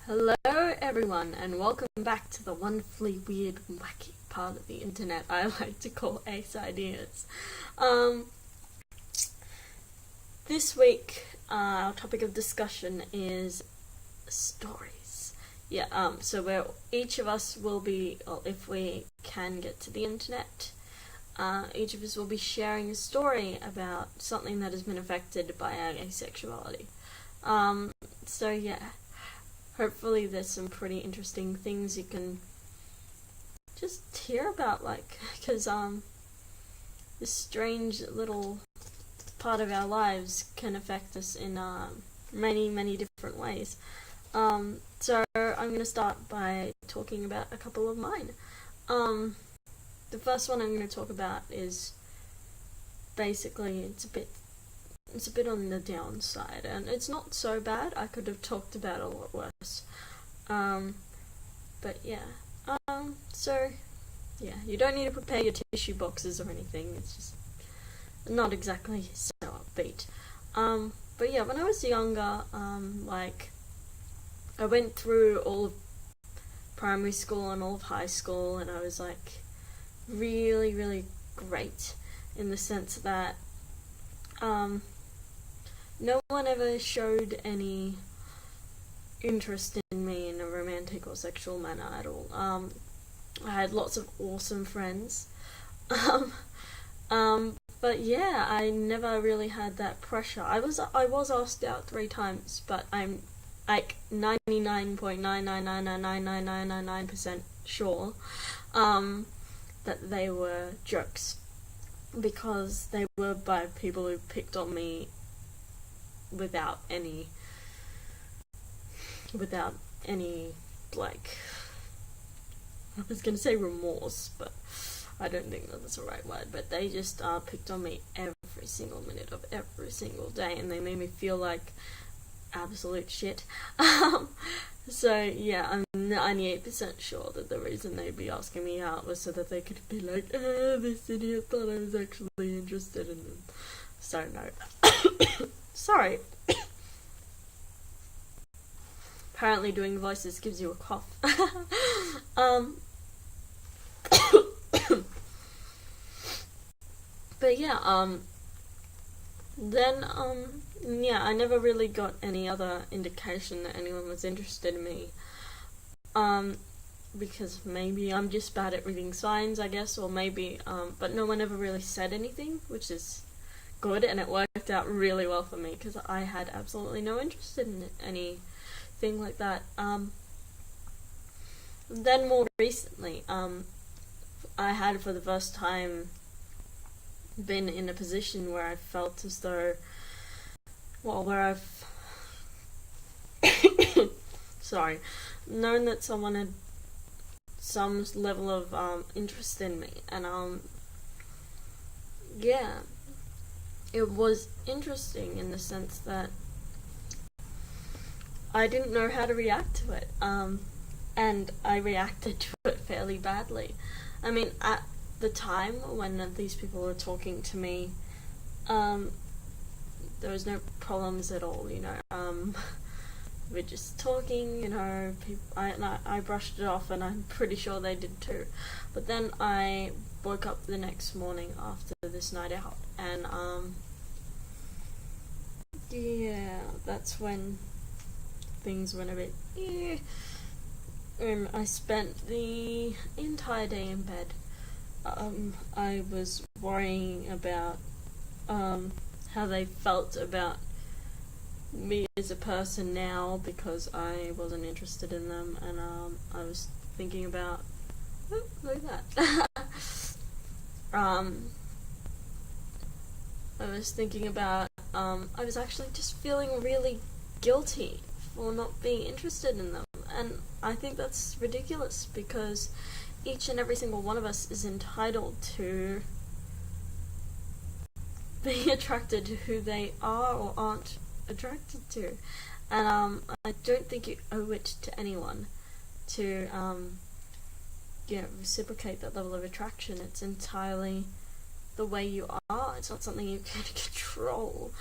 Hello everyone, and welcome back to the wonderfully weird and wacky part of the internet I like to call Ace Ideas. This week, our topic of discussion is stories. So where each of us will be, or if we can get to the internet, each of us will be sharing a story about something that has been affected by our asexuality. Hopefully there's some pretty interesting things you can just hear about, because this strange little part of our lives can affect us in many different ways. So I'm going to start by talking about a couple of mine. The first one I'm going to talk about is basically it's a bit on the downside, and it's not so bad. I could have talked about it a lot worse. You don't need to prepare your tissue boxes or anything. It's just not exactly so upbeat. When I was younger, I went through all of primary school and all of high school, and I was really great in the sense that no one ever showed any interest in me in a romantic or sexual manner at all. I had lots of awesome friends. I never really had that pressure. I was asked out 3 times, but I'm 99.999999999% sure that they were jokes, because they were by people who picked on me without any I was gonna say remorse, but I don't think that's the right word, but they just picked on me every single minute of every single day, and they made me feel like absolute shit. I'm 98% sure that the reason they'd be asking me out was so that they could be like, this idiot thought I was actually interested in them. So no. Sorry. Apparently doing voices gives you a cough. I never really got any other indication that anyone was interested in me. Because maybe I'm just bad at reading signs, I guess, or maybe, but no one ever really said anything, which is good, and it worked out really well for me, because I had absolutely no interest in anything like that. Then more recently, I had for the first time been in a position where I felt as though, where I've known that someone had some level of interest in me, and it was interesting in the sense that I didn't know how to react to it, and I reacted to it fairly badly. I mean, at the time when these people were talking to me, there was no problems at all, we're just talking, I brushed it off, and I'm pretty sure they did too. But then I woke up the next morning after this night out, and that's when things went a bit I spent the entire day in bed. I was worrying about how they felt about me as a person now, because I wasn't interested in them, and I was thinking about look at that. I was actually just feeling really guilty for not being interested in them, and I think that's ridiculous, because each and every single one of us is entitled to being attracted to who they are or aren't attracted to, and I don't think you owe it to anyone to reciprocate that level of attraction. It's entirely the way you are. It's not something you can control,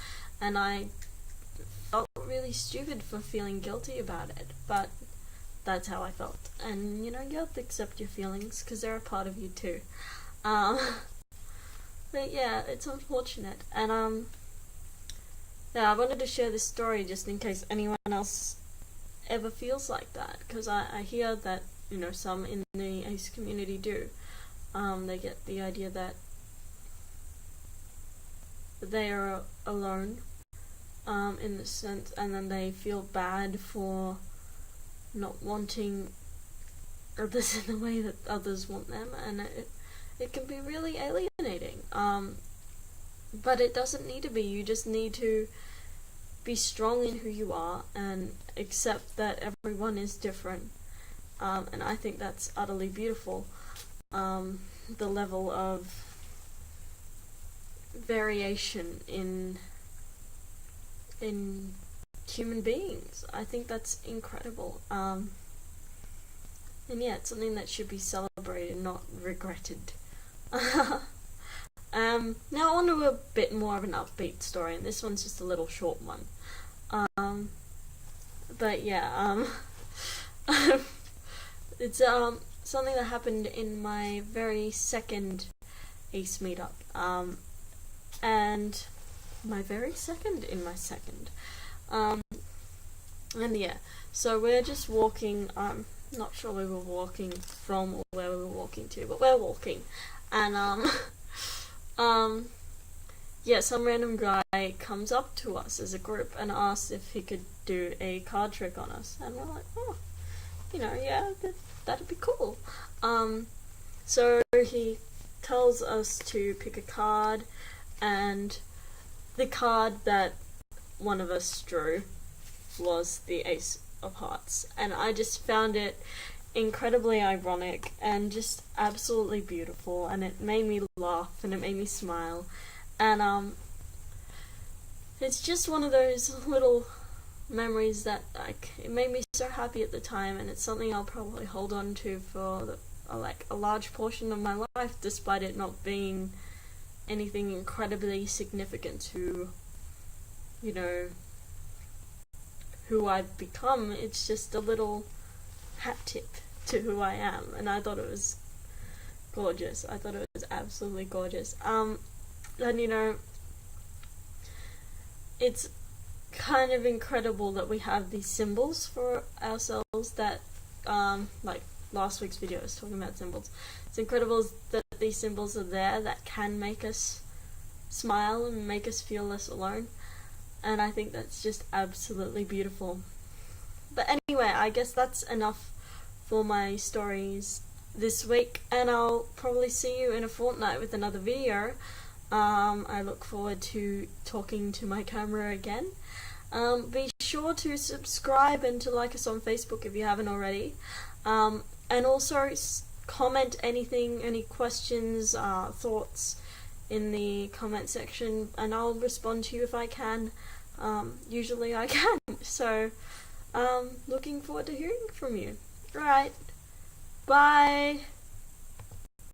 and I felt really stupid for feeling guilty about it, but that's how I felt. And you know, you have to accept your feelings because they're a part of you too. But yeah, it's unfortunate. And yeah, I wanted to share this story just in case anyone else ever feels like that, because I hear that, you know, some in the ace community do. They get the idea that they are alone, in the sense, and then they feel bad for not wanting others in the way that others want them, and it can be really alienating. But it doesn't need to be. You just need to be strong in who you are and accept that everyone is different. And I think that's utterly beautiful. The level of variation in human beings. I think that's incredible. And yeah, it's something that should be celebrated, not regretted. Now on to a bit more of an upbeat story, and this one's just a little short one. But yeah, it's something that happened in my very second ACE meetup. And my very second in my second. And yeah, so we're just walking, not sure where we were walking from or where we were walking to, but we're walking. And yeah, some random guy comes up to us as a group and asks if he could do a card trick on us. And we're like, oh, you know, yeah, that'd be cool. So he tells us to pick a card, and the card that one of us drew was the Ace of Hearts. And I just found it incredibly ironic and just absolutely beautiful, and it made me laugh and it made me smile. And it's just one of those little memories that, like, it made me so happy at the time, and it's something I'll probably hold on to for a large portion of my life, despite it not being anything incredibly significant to, you know, who I've become. It's just a little hat tip to who I am, and I thought it was gorgeous. I thought it was absolutely gorgeous. And you know, it's kind of incredible that we have these symbols for ourselves that, like last week's video was talking about symbols. It's incredible that these symbols are there that can make us smile and make us feel less alone. And I think that's just absolutely beautiful. But anyway, I guess that's enough for my stories this week, and I'll probably see you in a fortnight with another video. I look forward to talking to my camera again. Be sure to subscribe and to like us on Facebook if you haven't already. And also comment anything, any questions, thoughts in the comment section, and I'll respond to you if I can. Usually I can. So, looking forward to hearing from you. Right. Bye.